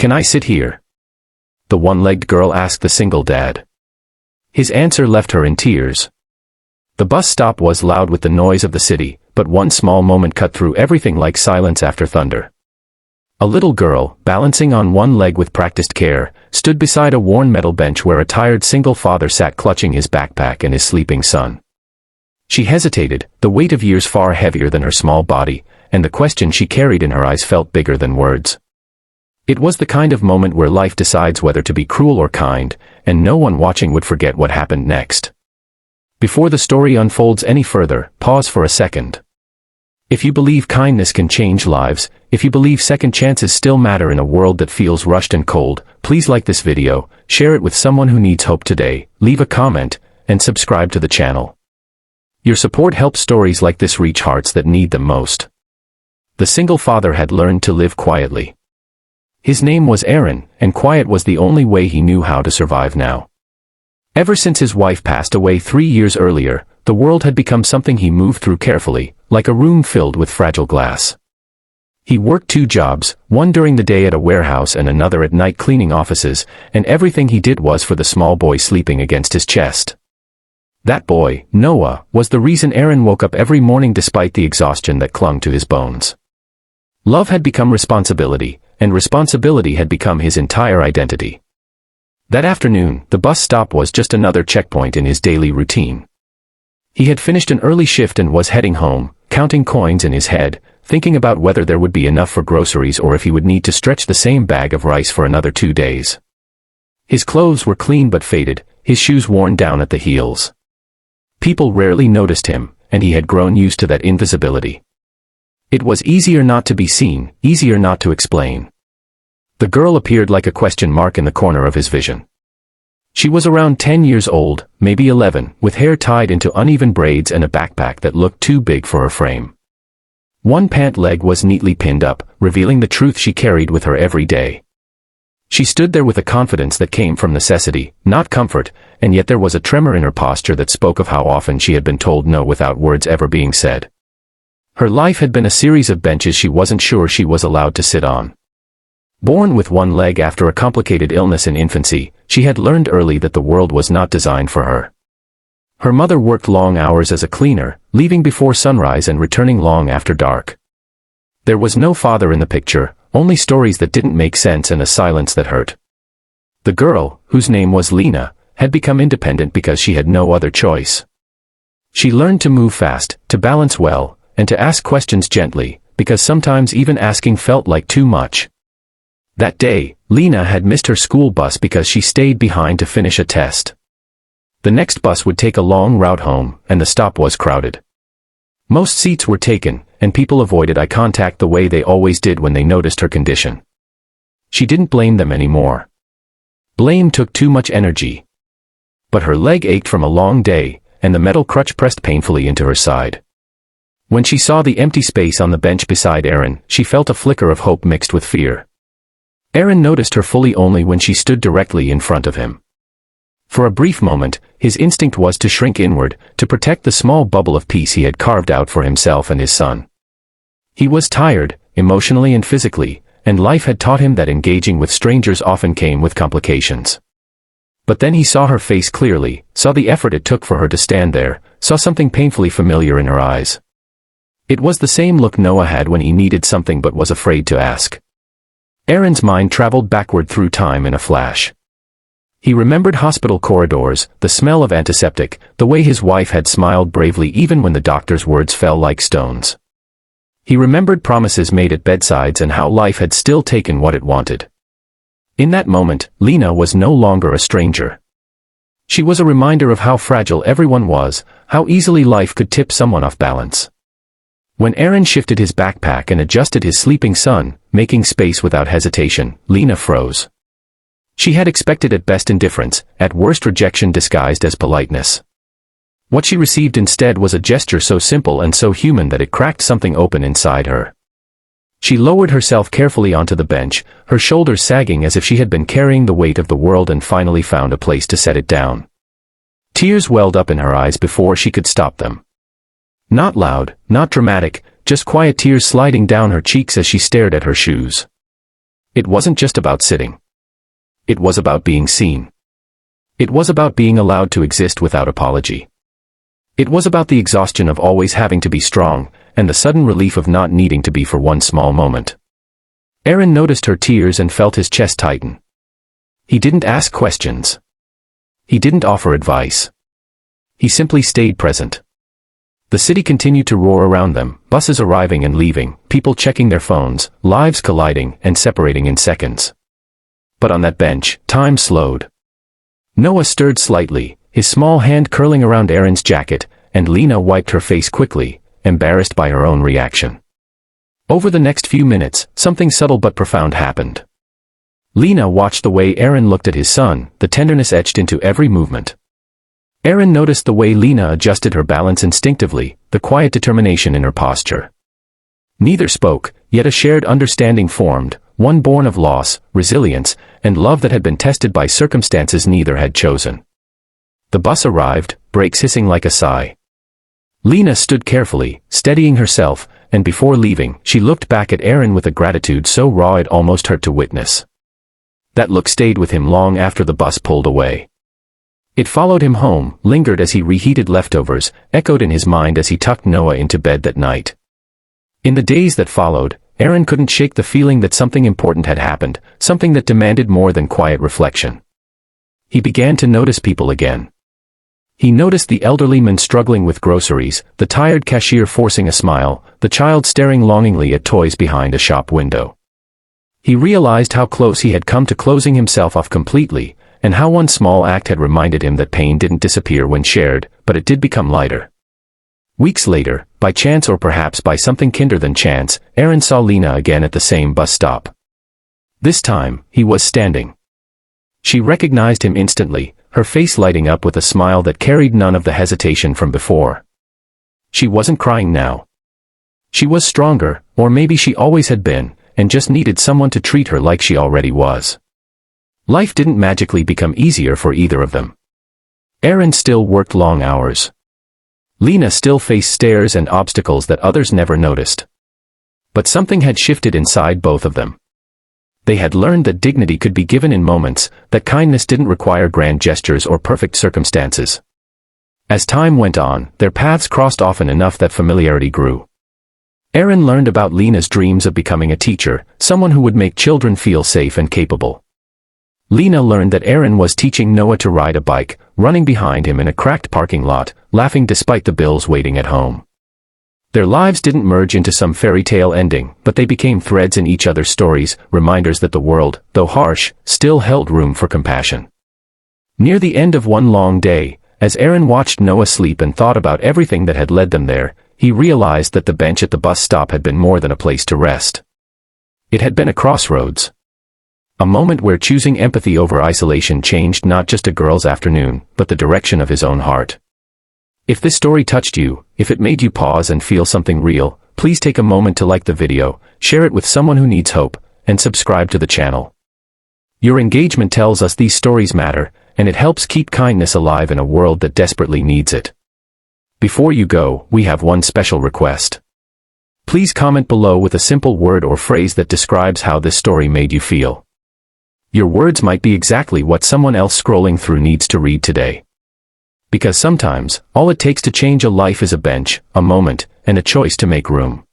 "Can I sit here?" the one-legged girl asked the single dad. His answer left her in tears. The bus stop was loud with the noise of the city, but one small moment cut through everything like silence after thunder. A little girl, balancing on one leg with practiced care, stood beside a worn metal bench where a tired single father sat clutching his backpack and his sleeping son. She hesitated, the weight of years far heavier than her small body, and the question she carried in her eyes felt bigger than words. It was the kind of moment where life decides whether to be cruel or kind, and no one watching would forget what happened next. Before the story unfolds any further, pause for a second. If you believe kindness can change lives, if you believe second chances still matter in a world that feels rushed and cold, please like this video, share it with someone who needs hope today, leave a comment, and subscribe to the channel. Your support helps stories like this reach hearts that need them most. The single father had learned to live quietly. His name was Aaron, and quiet was the only way he knew how to survive now. Ever since his wife passed away 3 years earlier, the world had become something he moved through carefully, like a room filled with fragile glass. He worked 2 jobs, one during the day at a warehouse and another at night cleaning offices, and everything he did was for the small boy sleeping against his chest. That boy, Noah, was the reason Aaron woke up every morning despite the exhaustion that clung to his bones. Love had become responsibility, and responsibility had become his entire identity. That afternoon, the bus stop was just another checkpoint in his daily routine. He had finished an early shift and was heading home, counting coins in his head, thinking about whether there would be enough for groceries or if he would need to stretch the same bag of rice for another 2 days. His clothes were clean but faded, his shoes worn down at the heels. People rarely noticed him, and he had grown used to that invisibility. It was easier not to be seen, easier not to explain. The girl appeared like a question mark in the corner of his vision. She was around 10 years old, maybe 11, with hair tied into uneven braids and a backpack that looked too big for her frame. One pant leg was neatly pinned up, revealing the truth she carried with her every day. She stood there with a confidence that came from necessity, not comfort, and yet there was a tremor in her posture that spoke of how often she had been told no without words ever being said. Her life had been a series of benches she wasn't sure she was allowed to sit on. Born with one leg after a complicated illness in infancy, she had learned early that the world was not designed for her. Her mother worked long hours as a cleaner, leaving before sunrise and returning long after dark. There was no father in the picture, only stories that didn't make sense and a silence that hurt. The girl, whose name was Lena, had become independent because she had no other choice. She learned to move fast, to balance well, and to ask questions gently, because sometimes even asking felt like too much. That day, Lena had missed her school bus because she stayed behind to finish a test. The next bus would take a long route home, and the stop was crowded. Most seats were taken, and people avoided eye contact the way they always did when they noticed her condition. She didn't blame them anymore. Blame took too much energy. But her leg ached from a long day, and the metal crutch pressed painfully into her side. When she saw the empty space on the bench beside Aaron, she felt a flicker of hope mixed with fear. Aaron noticed her fully only when she stood directly in front of him. For a brief moment, his instinct was to shrink inward, to protect the small bubble of peace he had carved out for himself and his son. He was tired, emotionally and physically, and life had taught him that engaging with strangers often came with complications. But then he saw her face clearly, saw the effort it took for her to stand there, saw something painfully familiar in her eyes. It was the same look Noah had when he needed something but was afraid to ask. Aaron's mind traveled backward through time in a flash. He remembered hospital corridors, the smell of antiseptic, the way his wife had smiled bravely even when the doctor's words fell like stones. He remembered promises made at bedsides and how life had still taken what it wanted. In that moment, Lena was no longer a stranger. She was a reminder of how fragile everyone was, how easily life could tip someone off balance. When Aaron shifted his backpack and adjusted his sleeping son, making space without hesitation, Lena froze. She had expected at best indifference, at worst rejection disguised as politeness. What she received instead was a gesture so simple and so human that it cracked something open inside her. She lowered herself carefully onto the bench, her shoulders sagging as if she had been carrying the weight of the world and finally found a place to set it down. Tears welled up in her eyes before she could stop them. Not loud, not dramatic, just quiet tears sliding down her cheeks as she stared at her shoes. It wasn't just about sitting. It was about being seen. It was about being allowed to exist without apology. It was about the exhaustion of always having to be strong, and the sudden relief of not needing to be for one small moment. Aaron noticed her tears and felt his chest tighten. He didn't ask questions. He didn't offer advice. He simply stayed present. The city continued to roar around them, buses arriving and leaving, people checking their phones, lives colliding and separating in seconds. But on that bench, time slowed. Noah stirred slightly, his small hand curling around Aaron's jacket, and Lena wiped her face quickly, embarrassed by her own reaction. Over the next few minutes, something subtle but profound happened. Lena watched the way Aaron looked at his son, the tenderness etched into every movement. Aaron noticed the way Lena adjusted her balance instinctively, the quiet determination in her posture. Neither spoke, yet a shared understanding formed, one born of loss, resilience, and love that had been tested by circumstances neither had chosen. The bus arrived, brakes hissing like a sigh. Lena stood carefully, steadying herself, and before leaving, she looked back at Aaron with a gratitude so raw it almost hurt to witness. That look stayed with him long after the bus pulled away. It followed him home, lingered as he reheated leftovers, echoed in his mind as he tucked Noah into bed that night. In the days that followed, Aaron couldn't shake the feeling that something important had happened, something that demanded more than quiet reflection. He began to notice people again. He noticed the elderly man struggling with groceries, the tired cashier forcing a smile, the child staring longingly at toys behind a shop window. He realized how close he had come to closing himself off completely, and how one small act had reminded him that pain didn't disappear when shared, but it did become lighter. Weeks later, by chance or perhaps by something kinder than chance, Aaron saw Lena again at the same bus stop. This time, he was standing. She recognized him instantly, her face lighting up with a smile that carried none of the hesitation from before. She wasn't crying now. She was stronger, or maybe she always had been, and just needed someone to treat her like she already was. Life didn't magically become easier for either of them. Aaron still worked long hours. Lena still faced stares and obstacles that others never noticed. But something had shifted inside both of them. They had learned that dignity could be given in moments, that kindness didn't require grand gestures or perfect circumstances. As time went on, their paths crossed often enough that familiarity grew. Aaron learned about Lena's dreams of becoming a teacher, someone who would make children feel safe and capable. Lena learned that Aaron was teaching Noah to ride a bike, running behind him in a cracked parking lot, laughing despite the bills waiting at home. Their lives didn't merge into some fairy tale ending, but they became threads in each other's stories, reminders that the world, though harsh, still held room for compassion. Near the end of one long day, as Aaron watched Noah sleep and thought about everything that had led them there, he realized that the bench at the bus stop had been more than a place to rest. It had been a crossroads. A moment where choosing empathy over isolation changed not just a girl's afternoon, but the direction of his own heart. If this story touched you, if it made you pause and feel something real, please take a moment to like the video, share it with someone who needs hope, and subscribe to the channel. Your engagement tells us these stories matter, and it helps keep kindness alive in a world that desperately needs it. Before you go, we have one special request. Please comment below with a simple word or phrase that describes how this story made you feel. Your words might be exactly what someone else scrolling through needs to read today. Because sometimes, all it takes to change a life is a bench, a moment, and a choice to make room.